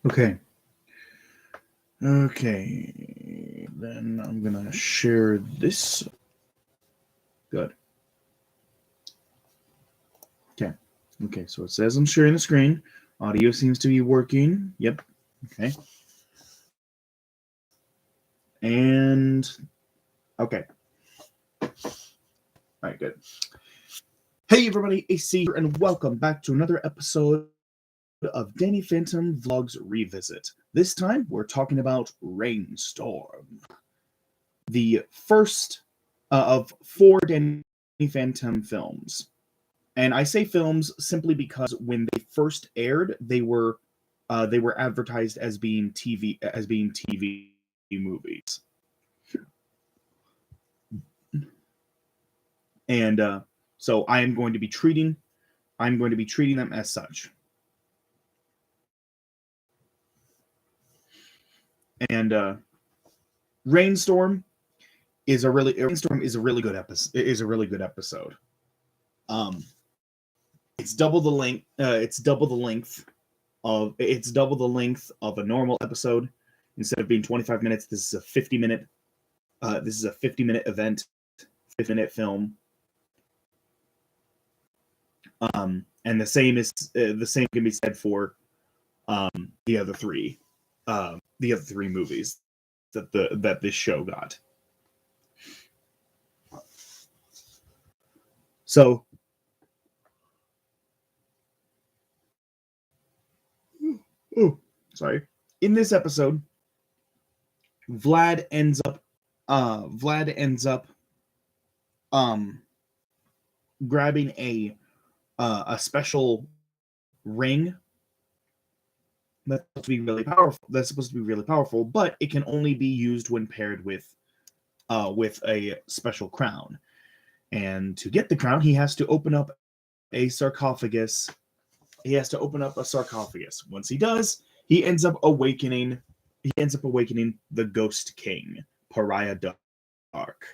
Okay. Okay. Then I'm going to share this. Good. Okay. Okay. So it says I'm sharing the screen. Audio seems to be working. Yep. Okay. And okay. All right. Good. Hey, everybody. AC here, and welcome back to another episode of Danny Phantom Vlogs Revisit. This time we're talking about Rainstorm, the first of four Danny Phantom films. And I say films simply because when they first aired, they were advertised as being TV movies. And so I'm going to be treating them as such. And Rainstorm Rainstorm is a really good episode. Is a really good episode. Um, it's double the length. It's double the length of a normal episode. Instead of being 25 minutes, this is a 50-minute. This is a 50-minute event, 50-minute film. And the same can be said for the other three, movies that this show got. So, oh, sorry. In this episode, Vlad ends up um grabbing a special ring that's supposed to be really powerful. But it can only be used when paired with a special crown. And to get the crown, he has to open up a sarcophagus. Once he does, he ends up awakening the Ghost King, Pariah Dark.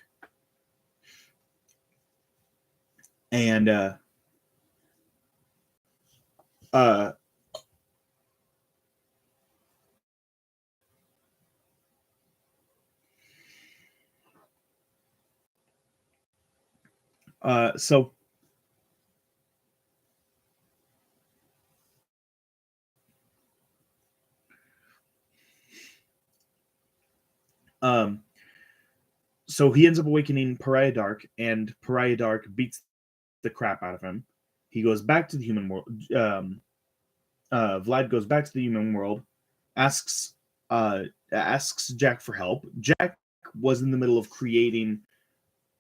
And uh so um so he ends up awakening Pariah Dark, and Pariah Dark beats the crap out of him. He goes back to the human world. Vlad goes back to the human world, asks asks Jack for help. Was in the middle of creating.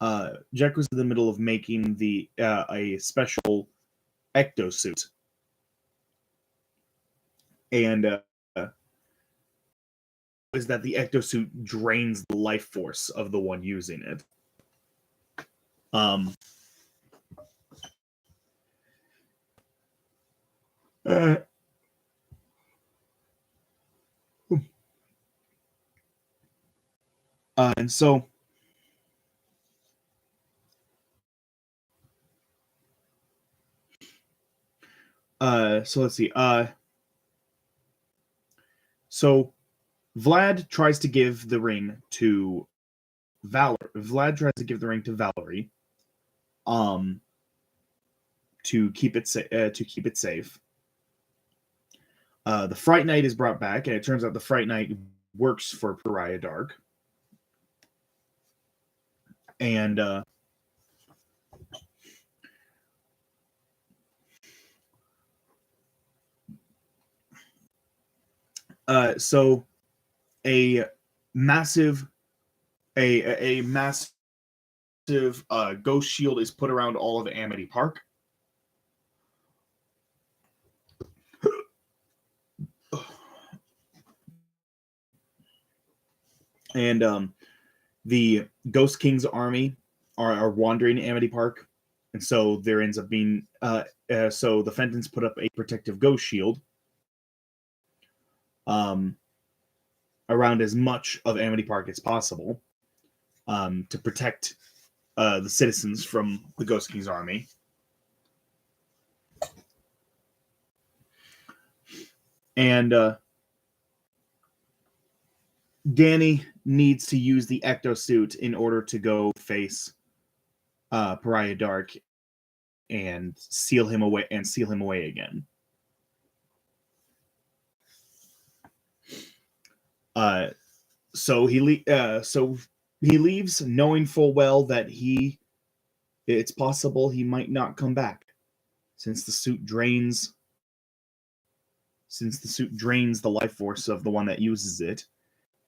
Jack was in the middle of making a special ectosuit, and is that the ectosuit drains the life force of the one using it. Um. Uh, and so so let's see. So Vlad tries to give the ring to Valerie, um, to keep it safe. The Fright Night is brought back, and it turns out the Fright Night works for Pariah Dark. And so a massive ghost shield is put around all of Amity Park. And the Ghost King's army are wandering Amity Park, and so there ends up being so the Fentons put up a protective ghost shield around as much of Amity Park as possible, to protect the citizens from the Ghost King's army. And Danny needs to use the ecto suit in order to go face Pariah Dark and seal him away again. So he leaves, knowing full well that it's possible he might not come back, since the suit drains the life force of the one that uses it.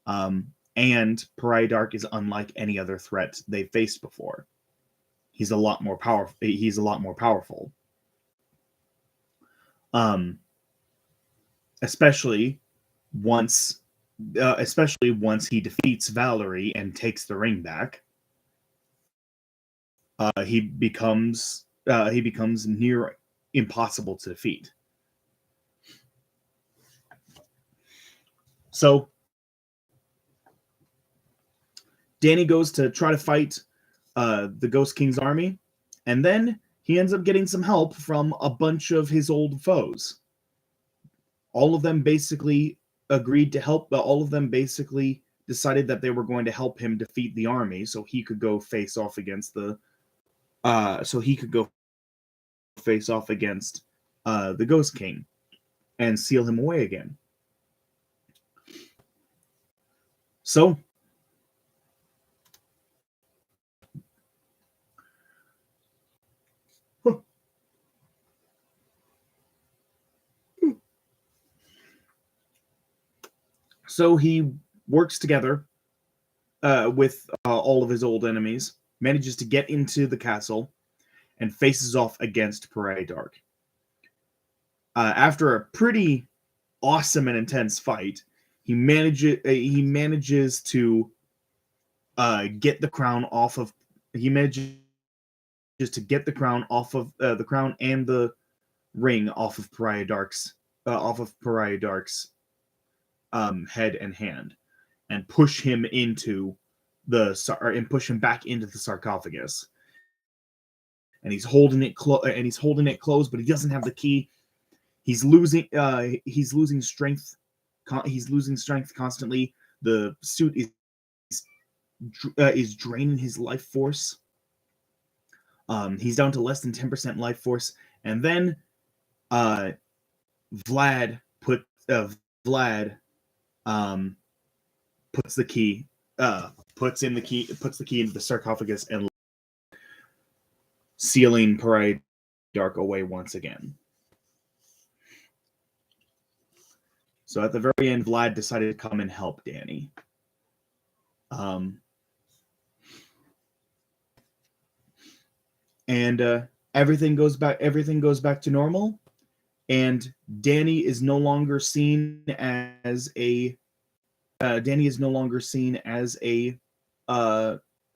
And Pariah Dark is unlike any other threat they've faced before. He's a lot more powerful. Especially once he defeats Valerie and takes the ring back. He becomes near impossible to defeat. So Danny goes to try to fight the Ghost King's army, and then he ends up getting some help from a bunch of his old foes. All of them basically agreed to help, but all of them basically decided that they were going to help him defeat the army so he could go face off against the Ghost King and seal him away again. So he works together with all of his old enemies, manages to get into the castle, and faces off against Pariah Dark. After a pretty awesome and intense fight, he manages to get the crown off of. He manages to get the crown off of the crown and the ring off of Pariah Dark's head and hand, and push him back into the sarcophagus. And he's holding it closed, but he doesn't have the key. He's losing strength. He's losing strength constantly. The suit is draining his life force. He's down to less than 10% life force, and then Vlad puts the key into the sarcophagus and sealing Pariah Dark away once again. So at the very end, Vlad decided to come and help Danny. And everything goes back to normal, and Danny is no longer seen as an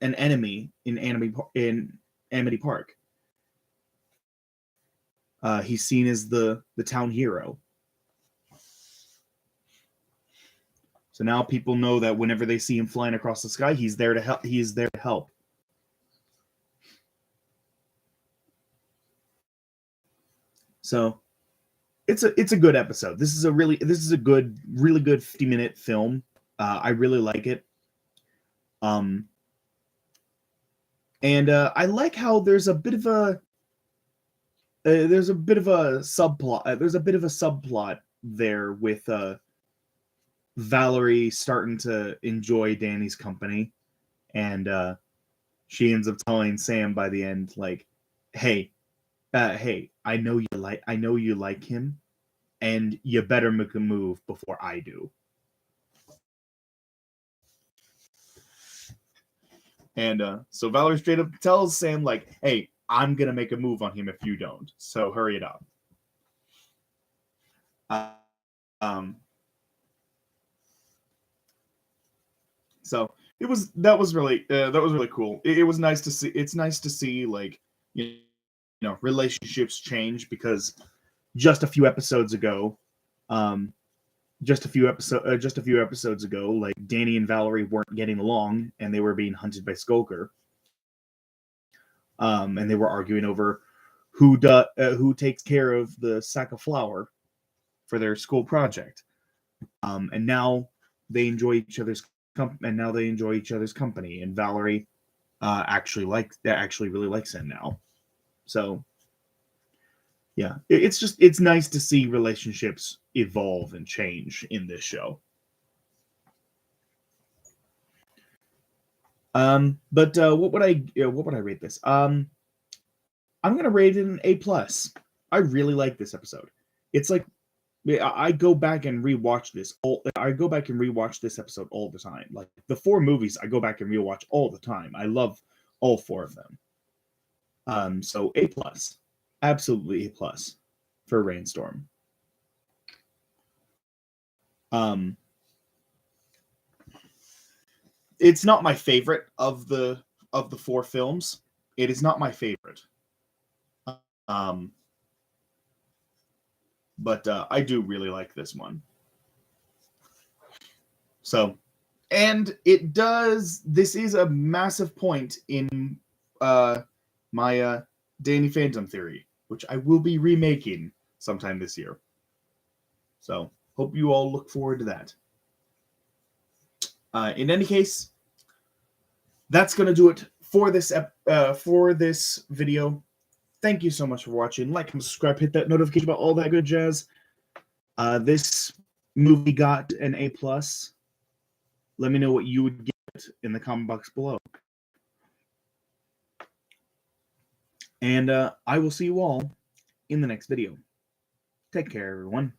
enemy in Amity Park. He's seen as the town hero. So now people know that whenever they see him flying across the sky, he's there to help. He is there to help. So it's a good episode. This is a really good 50-minute film. I really like it. And I like how there's a bit of a subplot. There's a bit of a subplot there with Valerie starting to enjoy Danny's company, and she ends up telling Sam by the end, like, hey, I know you like him, and you better make a move before I do. And so Valerie straight up tells Sam, like, hey, I'm gonna make a move on him if you don't, so hurry it up. So that was really cool. It was nice to see. It's nice to see, like, you know, relationships change, because just a few episodes ago, like, Danny and Valerie weren't getting along, and they were being hunted by Skulker. And they were arguing over who takes care of the sack of flour for their school project. And now they enjoy each other's company, and now they enjoy each other's company. And Valerie actually really likes him now. So yeah, it's nice to see relationships evolve and change in this show. But what would I rate this? I'm gonna rate it an A plus. I really like this episode. It's like I go back and rewatch this. I go back and rewatch this episode all the time. Like the 4 movies, I go back and rewatch all the time. I love all 4 of them. So A plus, absolutely A plus for Rainstorm. It's not my favorite of the 4 films. It is not my favorite. But I do really like this one. So, and this is a massive point in my Danny Phantom theory, which I will be remaking sometime this year. So, hope you all look forward to that. In any case, that's going to do it for this video. Thank you so much for watching. Like and subscribe, hit that notification about all that good jazz. This movie got an A plus. Let me know what you would get in the comment box below. And I will see you all in the next video. Take care, everyone.